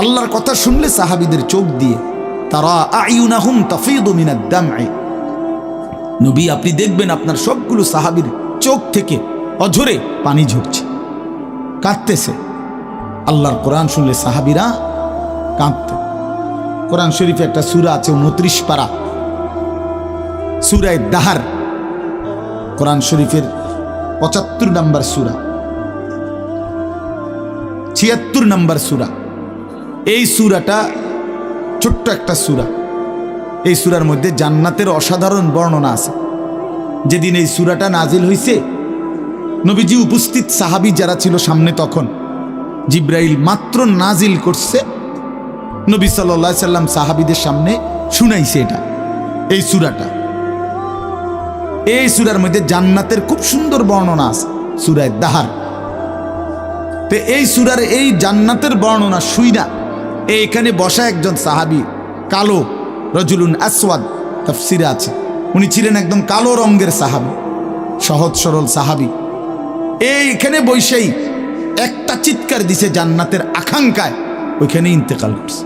আল্লাহর কথা শুনলে সাহাবীদের চোখ দিয়ে তারা আয়ুনাহুম তাফিদু মিনাদ দাম'i, নবী আপনি দেখবেন আপনার সবগুলো সাহাবীর চোখ থেকে অঝরে পানি ঝরছে, কাঁদতেছে। আল্লাহর কোরআন শুনলে সাহাবীরা কাঁদত। কোরআন শরীফে একটা সূরা আছে 29 পারা, সূরা দাহার, কোরআন শরীফের 75 নম্বর সূরা, 76 নম্বর সূরা। এই সূরাটা ছোট্ট একটা সূরা। এই সূরার মধ্যে জান্নাতের অসাধারণ বর্ণনা আছে। যেদিন এই সূরাটা নাজিল হয়েছে, নবীজি উপস্থিত সাহাবী যারা ছিল সামনে, তখন জিব্রাইল মাত্র নাজিল করছে, নবী সাল্লাল্লাহু আলাইহি সাল্লাম সাহাবীদের সামনে শুনাইছে এটা, এই সূরাটা। এই সূরার মধ্যে জান্নাতের খুব সুন্দর বর্ণনা আছে, সূরা দাহার। তো এই সূরার এই জান্নাতের বর্ণনা শুইনা এখানে বসা একজন সাহাবী, কালো, রজুলুন আসওয়াদ তাফসিরে আছে, উনি ছিলেন একদম কালো রঙের সাহাবী, সহজ সরল সাহাবী। এইখানে বসেই একটা চিৎকার দিছে জান্নাতের আকাঙ্ক্ষায়, ওইখানে ইন্তেকাল করছে।